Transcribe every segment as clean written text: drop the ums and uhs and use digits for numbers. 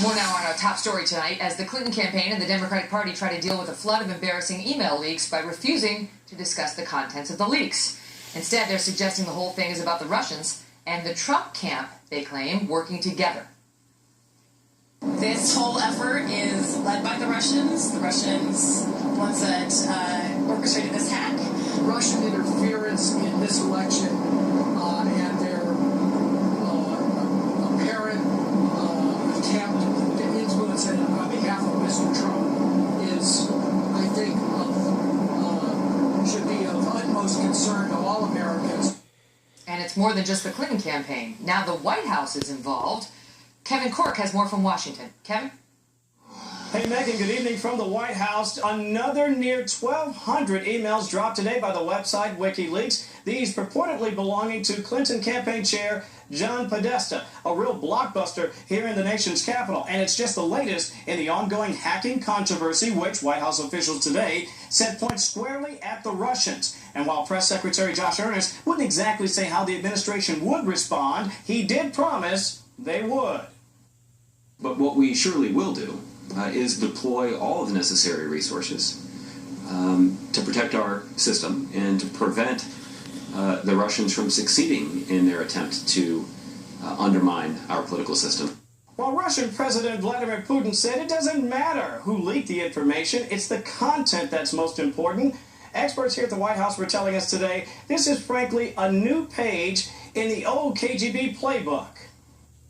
More now on our top story tonight as the Clinton campaign and the Democratic Party try to deal with a flood of embarrassing email leaks by refusing to discuss the contents of the leaks. Instead, they're suggesting the whole thing is about the Russians and the Trump camp, they claim, working together. This whole effort is led by the Russians ones that orchestrated this hack. Russian interference in this election and their apparent attempt to influence it on behalf of Mr. Trump is, I think, should be of utmost concern to all Americans. And it's more than just the Clinton campaign. Now the White House is involved. Kevin Corke has more from Washington. Kevin? Hey, Megan, good evening from the White House. Another near 1,200 emails dropped today by the website WikiLeaks. These purportedly belonging to Clinton campaign chair John Podesta, a real blockbuster here in the nation's capital. And it's just the latest in the ongoing hacking controversy, which White House officials today said points squarely at the Russians. And while Press Secretary Josh Earnest wouldn't exactly say how the administration would respond, he did promise they would. But what we surely will do is deploy all of the necessary resources to protect our system and to prevent the Russians from succeeding in their attempt to undermine our political system. While Russian President Vladimir Putin said it doesn't matter who leaked the information, it's the content that's most important. Experts here at the White House were telling us today this is frankly a new page in the old KGB playbook.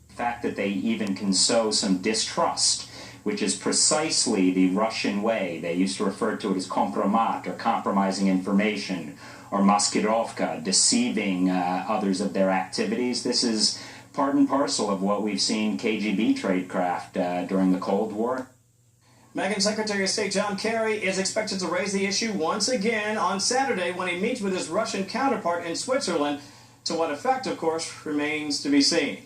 The fact that they even can sow some distrust, which is precisely the Russian way. They used to refer to it as kompromat, or compromising information, or maskirovka, deceiving others of their activities. This is part and parcel of what we've seen KGB tradecraft during the Cold War. Megan, Secretary of State John Kerry is expected to raise the issue once again on Saturday when he meets with his Russian counterpart in Switzerland. To what effect, of course, remains to be seen.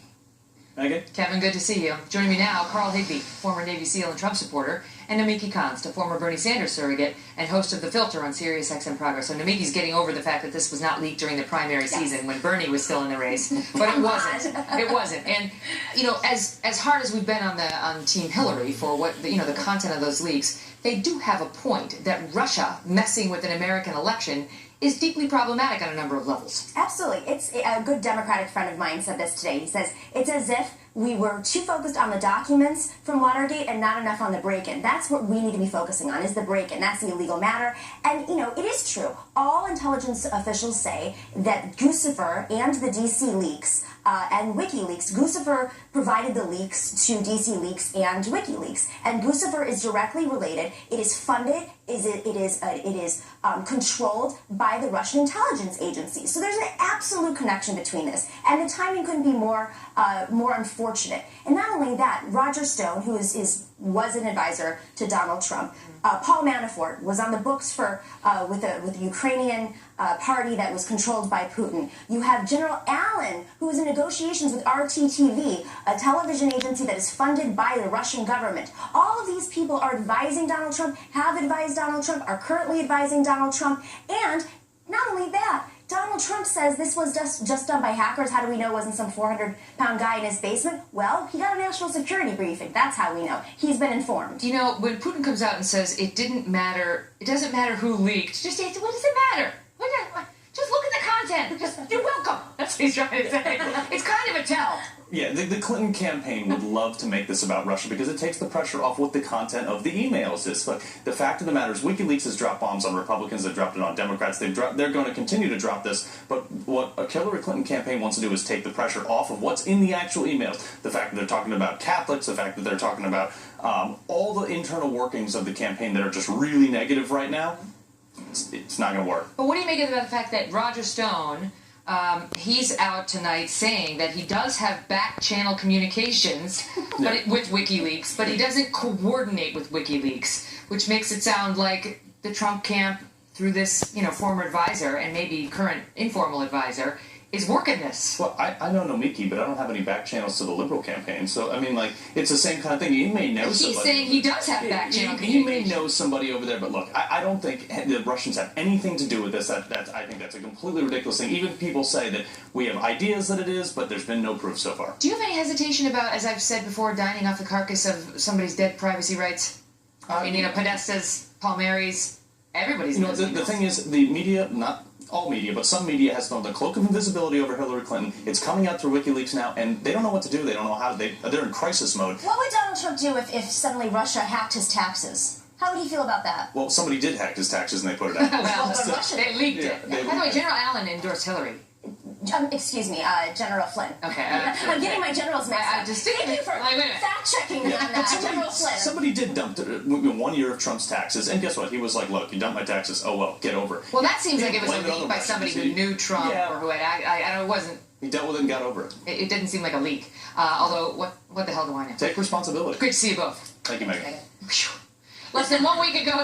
Megan? Kevin, good to see you. Joining me now, Carl Higbee, former Navy SEAL and Trump supporter, and Namiki Konst, a former Bernie Sanders surrogate and host of The Filter on SiriusXM Progress. So Namiki's getting over the fact that this was not leaked during the primary season when Bernie was still in the race, but it wasn't. It wasn't. And you know, as hard as we've been on Team Hillary for what the content of those leaks, they do have a point that Russia messing with an American election is deeply problematic on a number of levels. Absolutely. It's a good Democratic friend of mine said this today. He says, it's as if we were too focused on the documents from Watergate and not enough on the break-in. That's what we need to be focusing on, is the break-in. That's the illegal matter. And, it is true. All intelligence officials say that Guccifer and the DC leaks and WikiLeaks, Guccifer provided the leaks to DC Leaks and WikiLeaks. And Guccifer is directly related. It is funded. It is controlled by the Russian intelligence agency. So there's an absolute connection between this, and the timing couldn't be more unfortunate. And not only that, Roger Stone, who was an advisor to Donald Trump, Paul Manafort was on the books with the Ukrainian party that was controlled by Putin. You have General Allen, who was in negotiations with RTTV, a television agency that is funded by the Russian government. All of these people are advising Donald Trump, have advised Donald Trump, are currently advising Donald Trump, and not only that, Donald Trump says this was just done by hackers. How do we know it wasn't some 400-pound guy in his basement? Well, he got a national security briefing. That's how we know. He's been informed. When Putin comes out and says it doesn't matter who leaked, just say, what does it matter? Just look at the content. You're welcome. That's what he's trying to say. It's kind of a tell. Yeah, the Clinton campaign would love to make this about Russia because it takes the pressure off what the content of the emails is. But the fact of the matter is WikiLeaks has dropped bombs on Republicans, they've dropped it on Democrats, they're going to continue to drop this. But what a Hillary Clinton campaign wants to do is take the pressure off of what's in the actual emails. The fact that they're talking about Catholics, the fact that they're talking about all the internal workings of the campaign that are just really negative right now, it's not going to work. But what do you make of the fact that Roger Stone, he's out tonight saying that he does have back-channel communications with WikiLeaks, but he doesn't coordinate with WikiLeaks, which makes it sound like the Trump camp, through this former advisor and maybe current informal advisor, is working this. Well, I know Nomiki, but I don't have any back channels to the Liberal campaign. So, I mean, like, it's the same kind of thing. You may know somebody. He's saying he does have back channel You may know somebody over there, but look, I don't think the Russians have anything to do with this. I think that's a completely ridiculous thing. Even people say that we have ideas that it is, but there's been no proof so far. Do you have any hesitation about, as I've said before, dining off the carcass of somebody's dead privacy rights? I mean, Podesta's, Palmieri's, everybody's. The thing is, the media, not all media, but some media has thrown the cloak of invisibility over Hillary Clinton. It's coming out through WikiLeaks now, and they don't know what to do. They don't know how. They're in crisis mode. What would Donald Trump do if suddenly Russia hacked his taxes? How would he feel about that? Well, somebody did hack his taxes, and they put it out. Well, but Russia they leaked it. they By the way, leaked it. General Allen endorsed Hillary. Excuse me, General Flynn. Okay. I'm getting my generals mixed up. Thank you for wait a minute. fact-checking me on that, General Flynn. Somebody did dump 1 year of Trump's taxes, and guess what? He was like, "Look, you dumped my taxes. Oh well, get over it." Well, that seems like it was a Blame it on leak the by somebody who Russians. knew Trump Yeah. or who had. I don't. It wasn't. He dealt with it and got over it. It didn't seem like a leak. Although, what the hell do I know? Take responsibility. Great to see you both. Thank you, Megan. Less than 1 week ago.